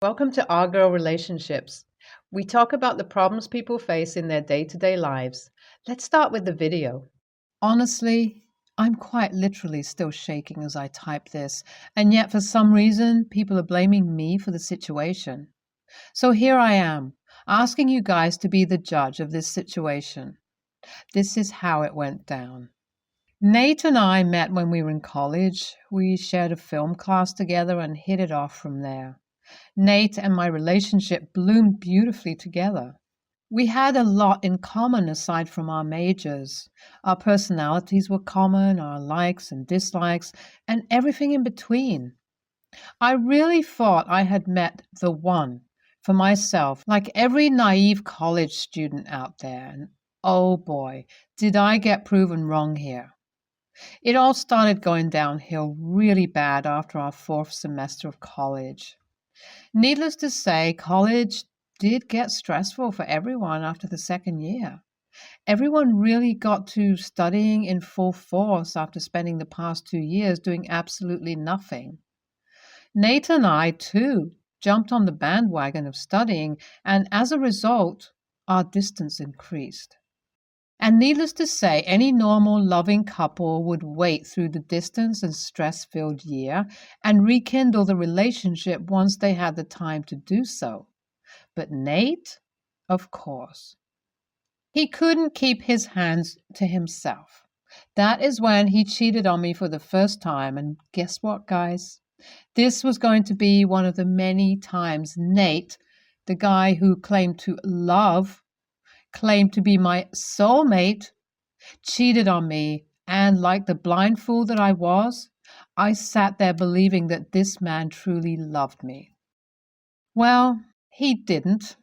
Welcome to Our Girl Relationships. We talk about the problems people face in their day-to-day lives. Let's start with the video. Honestly, I'm quite literally still shaking as I type this, and yet for some reason, people are blaming me for the situation. So here I am, asking you guys to be the judge of this situation. This is how it went down. Nate and I met when we were in college. We shared a film class together and hit it off from there. Nate and my relationship bloomed beautifully together. We had a lot in common aside from our majors. Our personalities were common, our likes and dislikes, and everything in between. I really thought I had met the one for myself, like every naive college student out there. And oh boy, did I get proven wrong here. It all started going downhill really bad after our fourth semester of college. Needless to say, college did get stressful for everyone after the second year. Everyone really got to studying in full force after spending the past 2 years doing absolutely nothing. Nate and I, too, jumped on the bandwagon of studying, and as a result, our distance increased. And needless to say, any normal, loving couple would wait through the distance and stress-filled year and rekindle the relationship once they had the time to do so. But Nate, of course, he couldn't keep his hands to himself. That is when he cheated on me for the first time, and guess what, guys? This was going to be one of the many times Nate, the guy who claimed to love, claimed to be my soulmate, cheated on me, and like the blind fool that I was, I sat there believing that this man truly loved me. Well, he didn't,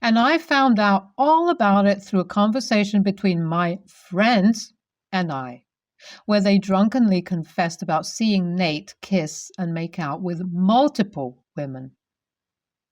and I found out all about it through a conversation between my friends and I, where they drunkenly confessed about seeing Nate kiss and make out with multiple women.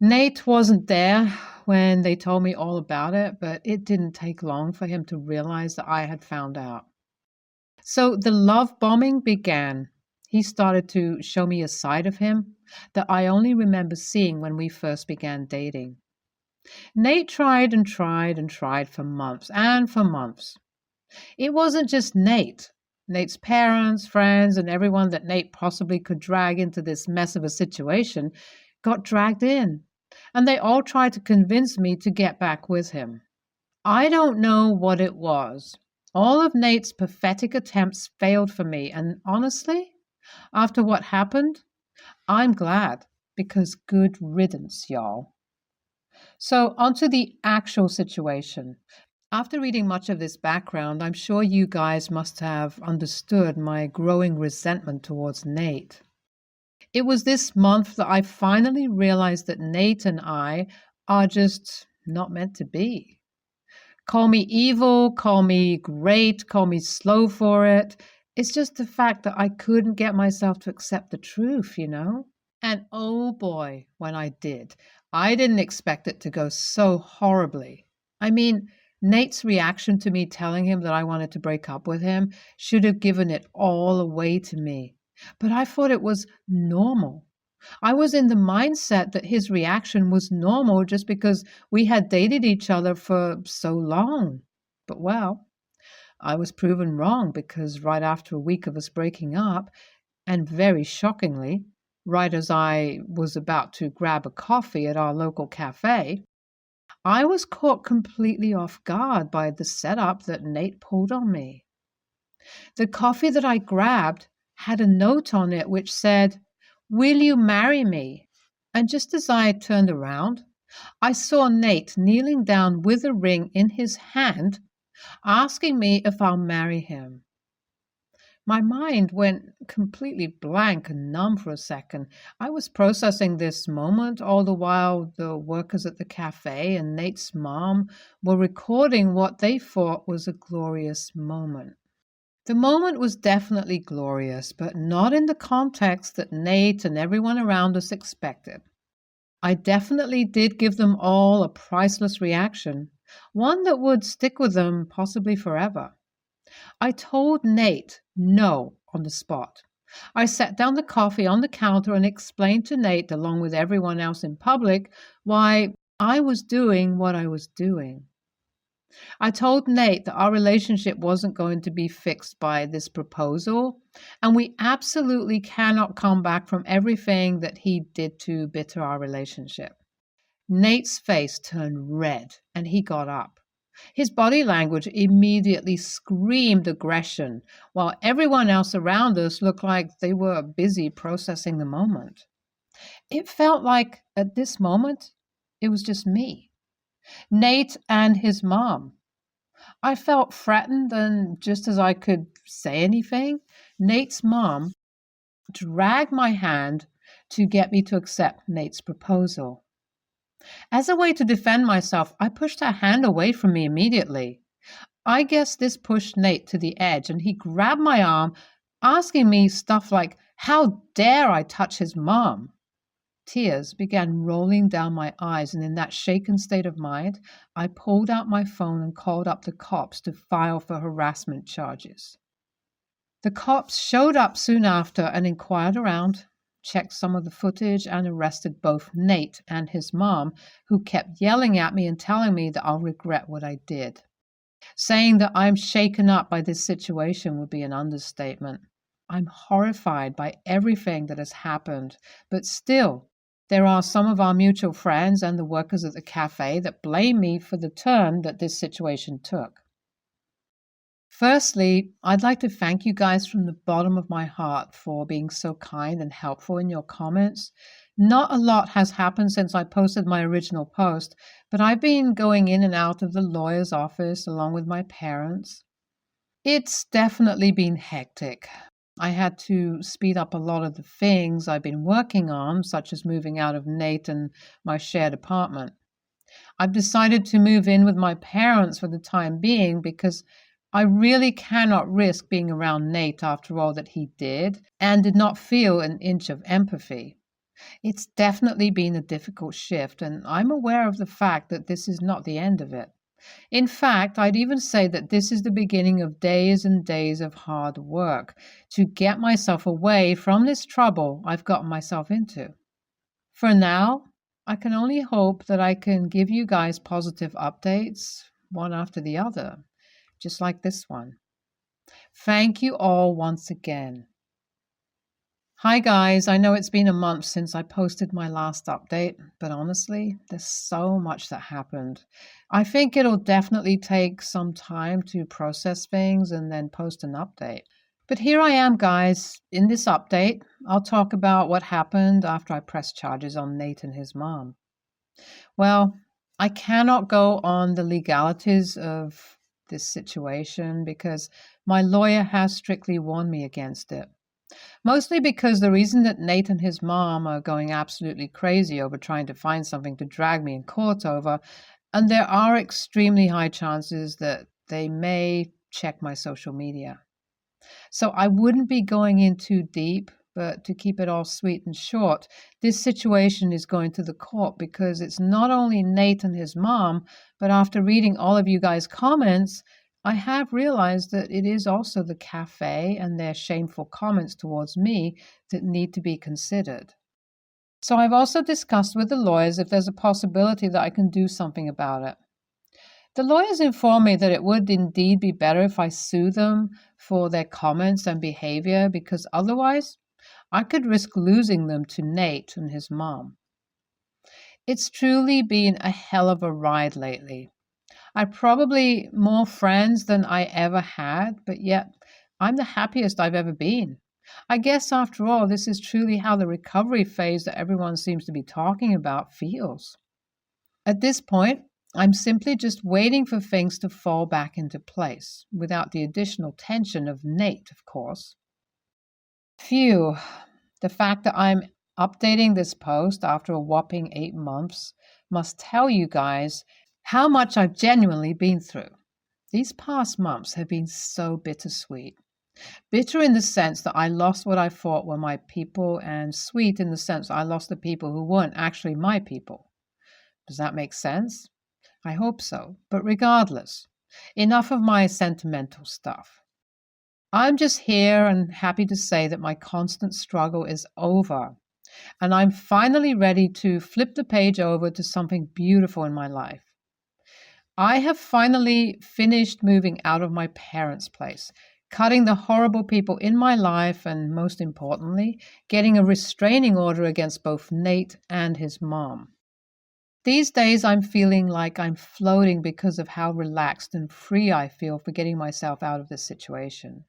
Nate wasn't there when they told me all about it, but it didn't take long for him to realize that I had found out. So the love bombing began. He started to show me a side of him that I only remember seeing when we first began dating. Nate tried and tried and tried for months and for months. It wasn't just Nate. Nate's parents, friends, and everyone that Nate possibly could drag into this mess of a situation got dragged in, and they all tried to convince me to get back with him. I don't know what it was. All of Nate's pathetic attempts failed for me, and honestly, after what happened, I'm glad, because good riddance, y'all. So, onto the actual situation. After reading much of this background, I'm sure you guys must have understood my growing resentment towards Nate. It was this month that I finally realized that Nate and I are just not meant to be. Call me evil, call me great, call me slow for it. It's just the fact that I couldn't get myself to accept the truth, you know? And oh boy, when I did, I didn't expect it to go so horribly. I mean, Nate's reaction to me telling him that I wanted to break up with him should have given it all away to me. But I thought it was normal. I was in the mindset that his reaction was normal just because we had dated each other for so long. But well, I was proven wrong because right after a week of us breaking up, and very shockingly, right as I was about to grab a coffee at our local cafe, I was caught completely off guard by the setup that Nate pulled on me. The coffee that I grabbed had a note on it which said, "Will you marry me?" And just as I turned around, I saw Nate kneeling down with a ring in his hand, asking me if I'll marry him. My mind went completely blank and numb for a second. I was processing this moment all the while the workers at the cafe and Nate's mom were recording what they thought was a glorious moment. The moment was definitely glorious, but not in the context that Nate and everyone around us expected. I definitely did give them all a priceless reaction, one that would stick with them possibly forever. I told Nate no on the spot. I set down the coffee on the counter and explained to Nate, along with everyone else in public, why I was doing what I was doing. I told Nate that our relationship wasn't going to be fixed by this proposal, and we absolutely cannot come back from everything that he did to bitter our relationship. Nate's face turned red and he got up. His body language immediately screamed aggression, while everyone else around us looked like they were busy processing the moment. It felt like at this moment, it was just me, Nate and his mom. I felt threatened, and just as I could say anything, Nate's mom dragged my hand to get me to accept Nate's proposal. As a way to defend myself, I pushed her hand away from me immediately. I guess this pushed Nate to the edge, and he grabbed my arm, asking me stuff like, "How dare I touch his mom?" Tears began rolling down my eyes, and in that shaken state of mind, I pulled out my phone and called up the cops to file for harassment charges. The cops showed up soon after and inquired around, checked some of the footage, and arrested both Nate and his mom, who kept yelling at me and telling me that I'll regret what I did. Saying that I'm shaken up by this situation would be an understatement. I'm horrified by everything that has happened, but still, there are some of our mutual friends and the workers at the cafe that blame me for the turn that this situation took. Firstly, I'd like to thank you guys from the bottom of my heart for being so kind and helpful in your comments. Not a lot has happened since I posted my original post, but I've been going in and out of the lawyer's office along with my parents. It's definitely been hectic. I had to speed up a lot of the things I've been working on, such as moving out of Nate and my shared apartment. I've decided to move in with my parents for the time being because I really cannot risk being around Nate after all that he did, and did not feel an inch of empathy. It's definitely been a difficult shift, and I'm aware of the fact that this is not the end of it. In fact, I'd even say that this is the beginning of days and days of hard work to get myself away from this trouble I've gotten myself into. For now, I can only hope that I can give you guys positive updates, one after the other, just like this one. Thank you all once again. Hi guys, I know it's been a month since I posted my last update, but honestly, there's so much that happened. I think it'll definitely take some time to process things and then post an update. But here I am, guys. In this update, I'll talk about what happened after I pressed charges on Nate and his mom. Well, I cannot go on the legalities of this situation because my lawyer has strictly warned me against it. Mostly because the reason that Nate and his mom are going absolutely crazy over trying to find something to drag me in court over, and there are extremely high chances that they may check my social media. So I wouldn't be going in too deep, but to keep it all sweet and short, this situation is going to the court because it's not only Nate and his mom, but after reading all of you guys' comments, I have realized that it is also the cafe and their shameful comments towards me that need to be considered. So I've also discussed with the lawyers if there's a possibility that I can do something about it. The lawyers informed me that it would indeed be better if I sue them for their comments and behavior because otherwise I could risk losing them to Nate and his mom. It's truly been a hell of a ride lately. I've probably more friends than I ever had, but yet I'm the happiest I've ever been. I guess after all, this is truly how the recovery phase that everyone seems to be talking about feels. At this point, I'm simply just waiting for things to fall back into place, without the additional tension of Nate, of course. Phew, the fact that I'm updating this post after a whopping 8 months must tell you guys how much I've genuinely been through. These past months have been so bittersweet. Bitter in the sense that I lost what I thought were my people, and sweet in the sense I lost the people who weren't actually my people. Does that make sense? I hope so. But regardless, enough of my sentimental stuff. I'm just here and happy to say that my constant struggle is over, and I'm finally ready to flip the page over to something beautiful in my life. I have finally finished moving out of my parents' place, cutting the horrible people in my life, and most importantly, getting a restraining order against both Nate and his mom. These days, I'm feeling like I'm floating because of how relaxed and free I feel for getting myself out of this situation.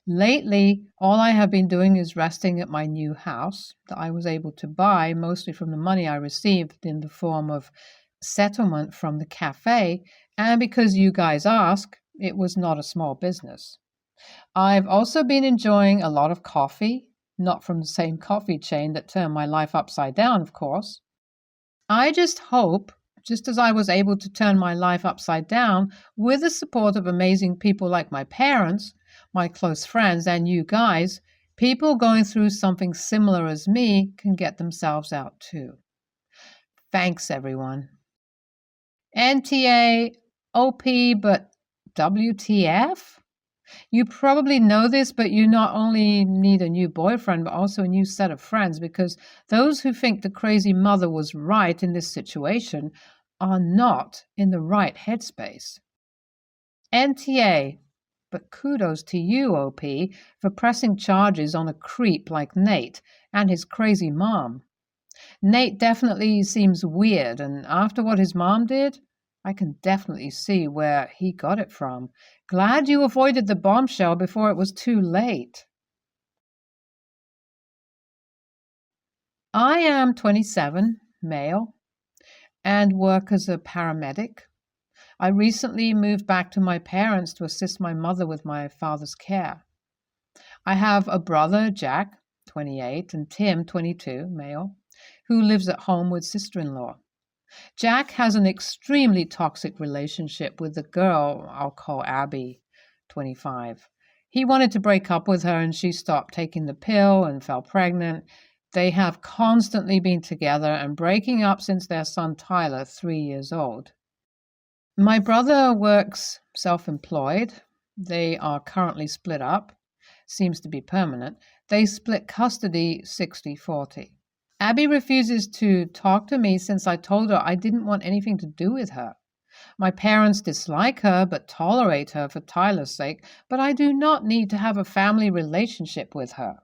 Lately, all I have been doing is resting at my new house that I was able to buy mostly from the money I received in the form of settlement from the cafe, and because you guys ask, it was not a small business. I've also been enjoying a lot of coffee, not from the same coffee chain that turned my life upside down, of course. I just hope, just as I was able to turn my life upside down with the support of amazing people like my parents, my close friends, and you guys, people going through something similar as me can get themselves out too. Thanks, everyone. NTA, OP, but WTF? You probably know this, but you not only need a new boyfriend, but also a new set of friends, because those who think the crazy mother was right in this situation are not in the right headspace. NTA, but kudos to you, OP, for pressing charges on a creep like Nate and his crazy mom. Nate definitely seems weird, and after what his mom did, I can definitely see where he got it from. Glad you avoided the bombshell before it was too late. I am 27, male, and work as a paramedic. I recently moved back to my parents to assist my mother with my father's care. I have a brother, Jack, 28, and Tim, 22, male, who lives at home with sister-in-law. Jack has an extremely toxic relationship with the girl I'll call Abby, 25. He wanted to break up with her and she stopped taking the pill and fell pregnant. They have constantly been together and breaking up since their son Tyler, 3 years old. My brother works self-employed. They are currently split up. Seems to be permanent. They split custody 60-40. Abby refuses to talk to me since I told her I didn't want anything to do with her. My parents dislike her but tolerate her for Tyler's sake, but I do not need to have a family relationship with her.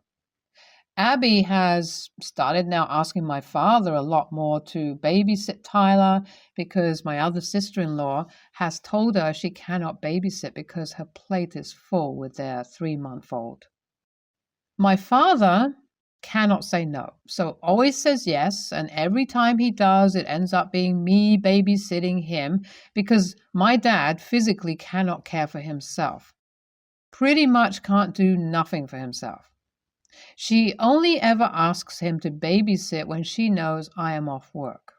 Abby has started now asking my father a lot more to babysit Tyler because my other sister-in-law has told her she cannot babysit because her plate is full with their 3-month-old. My father cannot say no, so always says yes, and every time he does, it ends up being me babysitting him because my dad physically cannot care for himself. Pretty much can't do nothing for himself. She only ever asks him to babysit when she knows I am off work.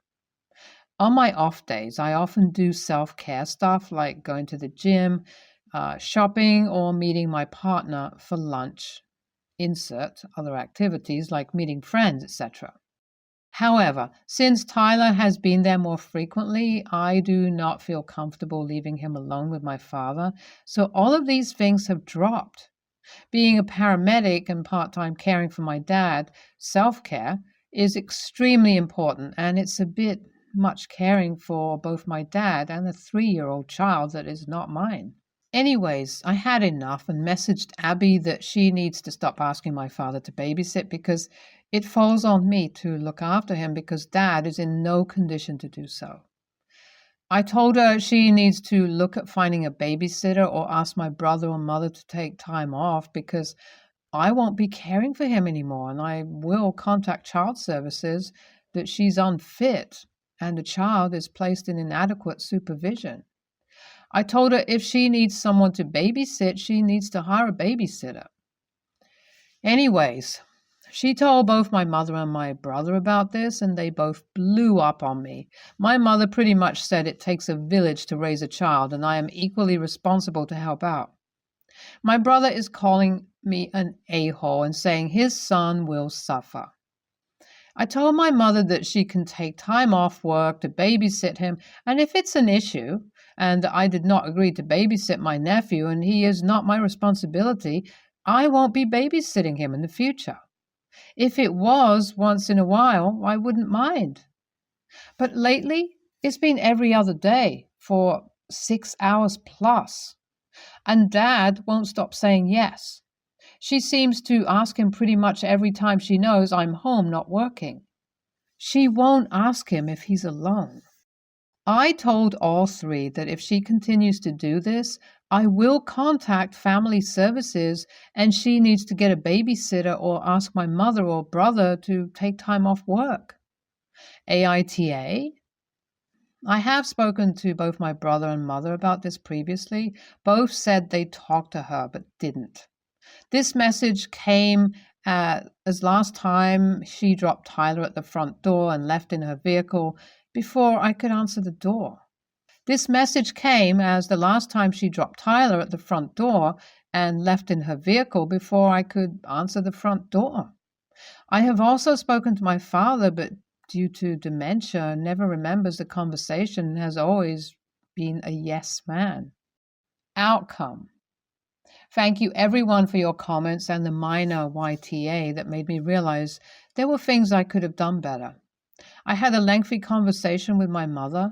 On my off days, I often do self-care stuff like going to the gym, shopping, or meeting my partner for lunch. Insert other activities like meeting friends, etc. However, since Tyler has been there more frequently, I do not feel comfortable leaving him alone with my father, so all of these things have dropped. Being a paramedic and part-time caring for my dad, self-care is extremely important, and it's a bit much caring for both my dad and a 3-year-old child that is not mine. Anyways, I had enough and messaged Abby that she needs to stop asking my father to babysit because it falls on me to look after him because Dad is in no condition to do so. I told her she needs to look at finding a babysitter or ask my brother or mother to take time off because I won't be caring for him anymore, and I will contact child services that she's unfit and the child is placed in inadequate supervision. I told her if she needs someone to babysit, she needs to hire a babysitter. Anyways, she told both my mother and my brother about this, and they both blew up on me. My mother pretty much said it takes a village to raise a child, and I am equally responsible to help out. My brother is calling me an a-hole and saying his son will suffer. I told my mother that she can take time off work to babysit him, and if it's an issue, and I did not agree to babysit my nephew, and he is not my responsibility, I won't be babysitting him in the future. If it was once in a while, I wouldn't mind. But lately, it's been every other day for 6 hours plus. And Dad won't stop saying yes. She seems to ask him pretty much every time she knows I'm home not working. She won't ask him if he's alone. I told all three that if she continues to do this, I will contact family services and she needs to get a babysitter or ask my mother or brother to take time off work. AITA? I have spoken to both my brother and mother about this previously. Both said they talked to her but didn't. This message came as last time she dropped Tyler at the front door and left in her vehicle before I could answer the door. This message came as the last time she dropped Tyler at the front door and left in her vehicle before I could answer the front door. I have also spoken to my father, but due to dementia, never remembers the conversation and has always been a yes man. Outcome. Thank you everyone for your comments and the minor YTA that made me realize there were things I could have done better. I had a lengthy conversation with my mother.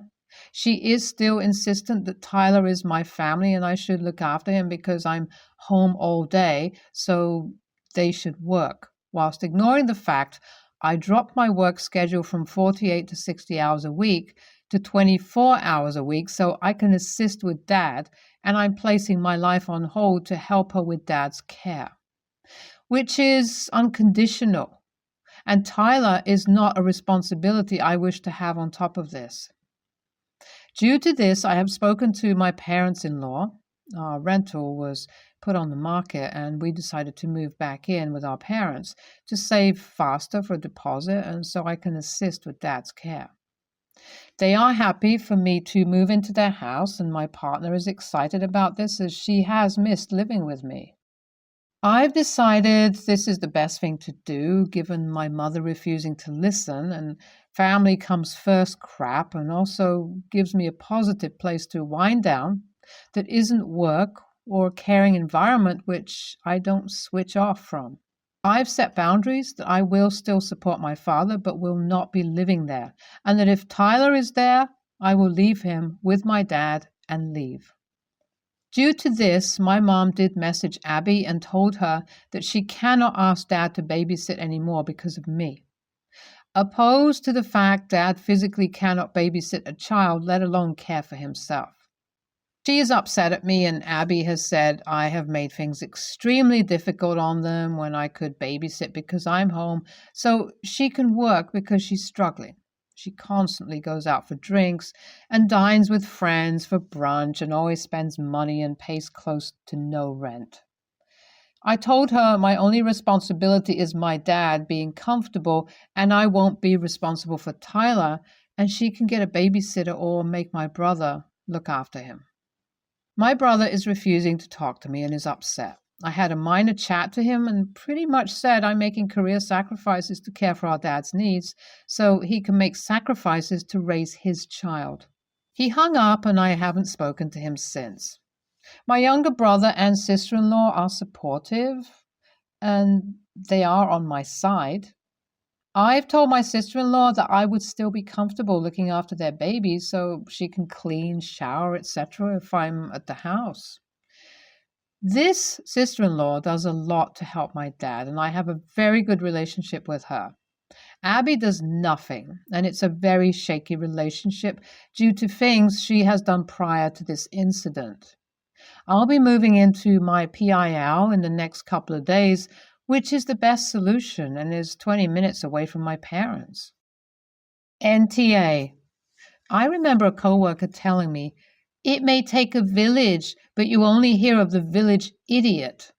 She is still insistent that Tyler is my family and I should look after him because I'm home all day, so they should work, whilst ignoring the fact I dropped my work schedule from 48 to 60 hours a week to 24 hours a week so I can assist with Dad, and I'm placing my life on hold to help her with Dad's care, which is unconditional. And Tyler is not a responsibility I wish to have on top of this. Due to this, I have spoken to my parents-in-law. Our rental was put on the market and we decided to move back in with our parents to save faster for a deposit and so I can assist with Dad's care. They are happy for me to move into their house and my partner is excited about this as she has missed living with me. I've decided this is the best thing to do given my mother refusing to listen and family comes first crap and also gives me a positive place to wind down that isn't work or a caring environment which I don't switch off from. I've set boundaries that I will still support my father but will not be living there, and that if Tyler is there, I will leave him with my dad and leave. Due to this, my mom did message Abby and told her that she cannot ask Dad to babysit anymore because of me. Opposed to the fact Dad physically cannot babysit a child, let alone care for himself. She is upset at me and Abby has said I have made things extremely difficult on them when I could babysit because I'm home, so she can work because she's struggling. She constantly goes out for drinks and dines with friends for brunch and always spends money and pays close to no rent. I told her my only responsibility is my dad being comfortable and I won't be responsible for Tyler and she can get a babysitter or make my brother look after him. My brother is refusing to talk to me and is upset. I had a minor chat to him and pretty much said I'm making career sacrifices to care for our dad's needs so he can make sacrifices to raise his child. He hung up and I haven't spoken to him since. My younger brother and sister-in-law are supportive and they are on my side. I've told my sister-in-law that I would still be comfortable looking after their babies so she can clean, shower, etc. if I'm at the house. This sister-in-law does a lot to help my dad, and I have a very good relationship with her. Abby does nothing, and it's a very shaky relationship due to things she has done prior to this incident. I'll be moving into my PIL in the next couple of days, which is the best solution and is 20 minutes away from my parents. NTA. I remember a coworker telling me, it may take a village, but you only hear of the village idiot,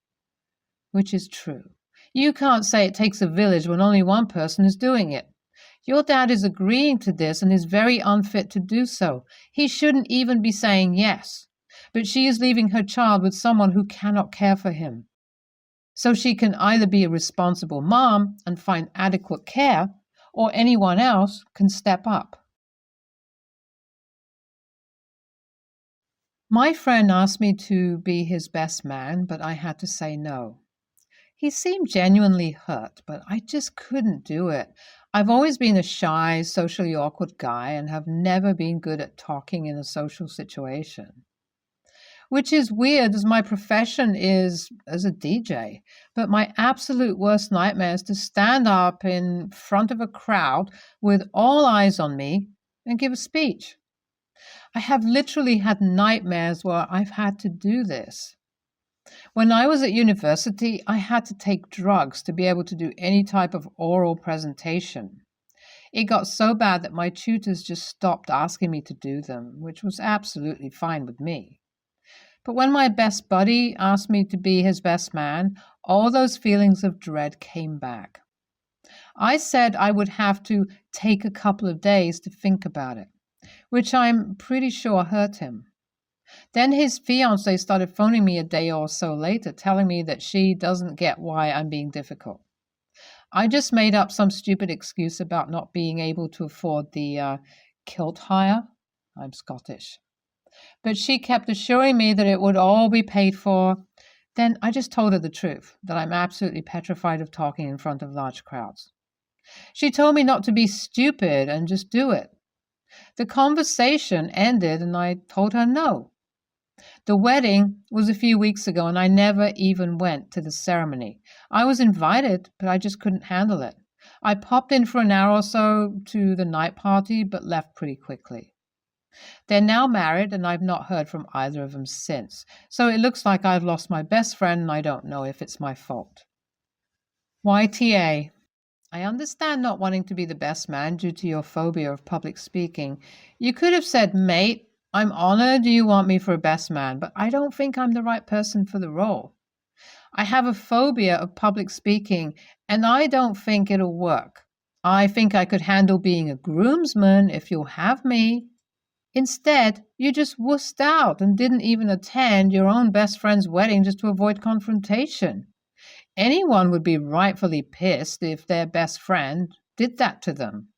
which is true. You can't say it takes a village when only one person is doing it. Your dad is agreeing to this and is very unfit to do so. He shouldn't even be saying yes. But she is leaving her child with someone who cannot care for him. So she can either be a responsible mom and find adequate care, or anyone else can step up. My friend asked me to be his best man, but I had to say no. He seemed genuinely hurt, but I just couldn't do it. I've always been a shy, socially awkward guy and have never been good at talking in a social situation. Which is weird as my profession is as a DJ. But my absolute worst nightmare is to stand up in front of a crowd with all eyes on me and give a speech. I have literally had nightmares where I've had to do this. When I was at university, I had to take drugs to be able to do any type of oral presentation. It got so bad that my tutors just stopped asking me to do them, which was absolutely fine with me. But when my best buddy asked me to be his best man, all those feelings of dread came back. I said I would have to take a couple of days to think about it, which I'm pretty sure hurt him. Then his fiancée started phoning me a day or so later, telling me that she doesn't get why I'm being difficult. I just made up some stupid excuse about not being able to afford the kilt hire. I'm Scottish. But she kept assuring me that it would all be paid for. Then I just told her the truth, that I'm absolutely petrified of talking in front of large crowds. She told me not to be stupid and just do it. The conversation ended and I told her no. The wedding was a few weeks ago and I never even went to the ceremony. I was invited, but I just couldn't handle it. I popped in for an hour or so to the night party, but left pretty quickly. They're now married and I've not heard from either of them since. So it looks like I've lost my best friend and I don't know if it's my fault. YTA. I understand not wanting to be the best man due to your phobia of public speaking. You could have said, mate, I'm honored you want me for a best man, but I don't think I'm the right person for the role. I have a phobia of public speaking, and I don't think it'll work. I think I could handle being a groomsman if you'll have me. Instead, you just wussed out and didn't even attend your own best friend's wedding just to avoid confrontation. Anyone would be rightfully pissed if their best friend did that to them.